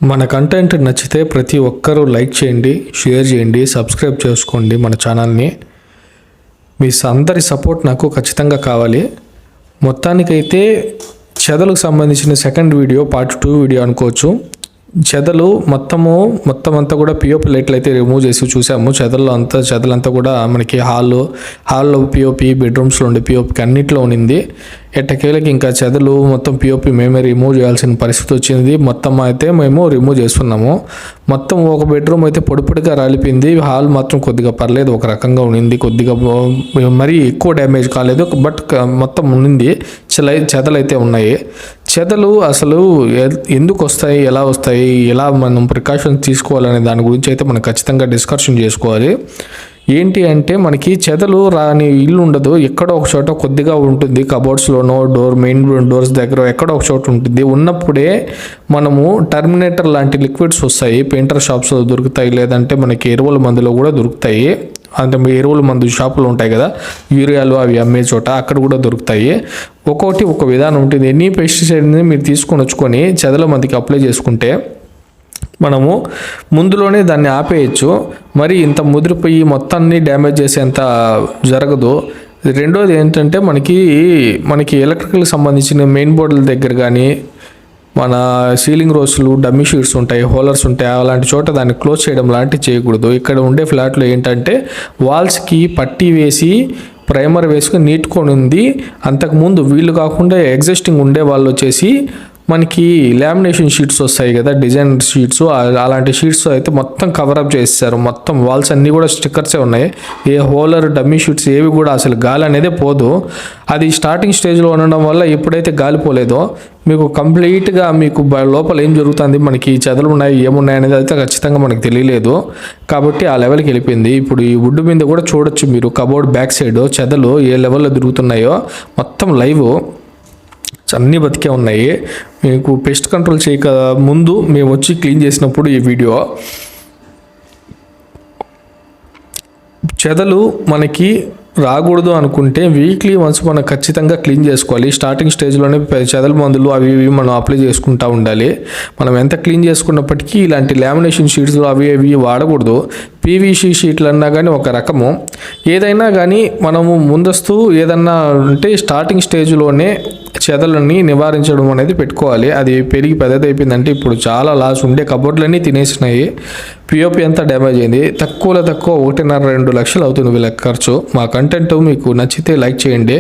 మన కంటెంట్ నచ్చితే ప్రతి ఒక్కరూ లైక్ చేయండి, షేర్ చేయండి, సబ్స్క్రైబ్ చేసుకోండి మన ఛానల్ని. మీ అందరి సపోర్ట్ నాకు ఖచ్చితంగా కావాలి. మొత్తానికైతే చెదలకు సంబంధించిన సెకండ్ వీడియో పార్ట్ 2 వీడియో అనుకోవచ్చు. చెదలు మొత్తం అంతా కూడా పిఓపి లైట్లు అయితే రిమూవ్ చేసి చూసాము. చెదలంతా కూడా మనకి హాల్లో పిఓపి, బెడ్రూమ్స్లో ఉండే పిఓపికి అన్నింటిలో ఉన్నింది. ఎట్టకేలకి ఇంకా చెదలు మొత్తం పిఓపి మేమే రిమూవ్ చేయాల్సిన పరిస్థితి వచ్చింది. మొత్తం అయితే మేము రిమూవ్ చేస్తున్నాము. మొత్తం ఒక బెడ్రూమ్ అయితే పొడిగా రాలిపోయింది. హాల్ మాత్రం కొద్దిగా పర్లేదు, ఒక రకంగా ఉన్నింది. కొద్దిగా మరీ ఎక్కువ డ్యామేజ్ కాలేదు, బట్ మొత్తం ఉన్నింది. చెదలు అయితే ఉన్నాయి. చెదలు అసలు ఎందుకు వస్తాయి, ఎలా మనం ప్రికాషన్స్ తీసుకోవాలనే దాని గురించి అయితే మనం ఖచ్చితంగా డిస్కషన్ చేసుకోవాలి. ఏంటి అంటే మనకి చెదలు రాని ఇల్లు ఉండదు. ఎక్కడో ఒక చోట కొద్దిగా ఉంటుంది. కబోర్డ్స్లోనో మెయిన్ డోర్స్ దగ్గర ఎక్కడో ఒక చోట ఉంటుంది. ఉన్నప్పుడే మనము టర్మినేటర్ లాంటి లిక్విడ్స్ వస్తాయి. పెయింటర్ షాప్స్లో దొరుకుతాయి, లేదంటే మనకి ఎరువుల మందులో కూడా దొరుకుతాయి. అంటే ఎరువుల మందు షాపులు ఉంటాయి కదా, యూరియాలు అవి అమ్మే చోట అక్కడ కూడా దొరుకుతాయి. ఒక్కొక్కటి ఒక విధానం ఉంటుంది. ఎన్ని పెస్టిసైడ్ని మీరు తీసుకొని వచ్చుకొని చెదల మందికి అప్లై చేసుకుంటే మనము ముందులోనే దాన్ని ఆపేయచ్చు. మరి ఇంత ముదిరిపోయి మొత్తాన్ని డ్యామేజ్ చేసేంత జరగదు. రెండోది ఏంటంటే మనకి ఎలక్ట్రికల్కి సంబంధించిన మెయిన్ బోర్డుల దగ్గర కానీ, మన సీలింగ్ రోస్లు, డమ్మీ షీట్స్ ఉంటాయి, హోలర్స్ ఉంటాయి, అలాంటి చోట దాన్ని క్లోజ్ చేయడం లాంటివి చేయకూడదు. ఇక్కడ ఉండే ఫ్లాట్లో ఏంటంటే వాల్స్కి పట్టీ వేసి ప్రైమర్ వేసుకుని నీట్కొని ఉంది. అంతకుముందు వీళ్ళు కాకుండా ఎగ్జిస్టింగ్ ఉండే వాళ్ళు వచ్చేసి మనకి లామినేషన్ షీట్స్ వస్తాయి కదా, డిజైన్ షీట్స్, అలాంటి షీట్స్ అయితే మొత్తం కవరప్ చేస్తారు. మొత్తం వాల్స్ అన్నీ కూడా స్టిక్కర్సే ఉన్నాయి. ఏ హోలర్, డమ్మీ షీట్స్ ఏవి కూడా అసలు గాలి అనేది పోదు. అది స్టార్టింగ్ స్టేజ్లో ఉండడం వల్ల ఎప్పుడైతే గాలి పోలేదో మీకు కంప్లీట్గా మీకు లోపల ఏం జరుగుతుంది, మనకి చెదలు ఉన్నాయి ఏమున్నాయి అనేది అయితే ఖచ్చితంగా మనకు తెలియలేదు. కాబట్టి ఆ లెవెల్కి వెళ్ళిపోయింది. ఇప్పుడు ఈ వుడ్ మీద కూడా చూడొచ్చు మీరు, కబోర్డ్ బ్యాక్ సైడ్ చెదలు ఏ లెవెల్లో తిరుగుతున్నాయో మొత్తం లైవ్ అన్నీ బతికే ఉన్నాయి. మీకు పెస్ట్ కంట్రోల్ చేయక ముందు మేము వచ్చి క్లీన్ చేసినప్పుడు ఈ వీడియో. చెదలు మనకి రాకూడదు అనుకుంటే వీక్లీ వన్స్ మనం ఖచ్చితంగా క్లీన్ చేసుకోవాలి. స్టార్టింగ్ స్టేజ్లోనే చెదల మందులు అవి మనం అప్లై చేసుకుంటూ ఉండాలి. మనం ఎంత క్లీన్ చేసుకున్నప్పటికీ ఇలాంటి లామినేషన్ షీట్స్ అవి వాడకూడదు. పీవీసీ షీట్లు అన్నా కానీ ఒక రకము. ఏదైనా కానీ మనము ముందస్తు ఏదన్నా అంటే స్టార్టింగ్ స్టేజ్లోనే చెదలని నివారించడం అనేది పెట్టుకోవాలి. అది పెరిగి పెద్దదైపోయిందంటే ఇప్పుడు చాలా లాస్ ఉండే కబోర్డ్లన్నీ తినేసినాయి. పిఓపి అంతా డ్యామేజ్ అయింది. తక్కువ 1.5-2 లక్షలు అవుతుంది వీళ్ళ ఖర్చు. మా కంటెంట్ మీకు నచ్చితే లైక్ చేయండి.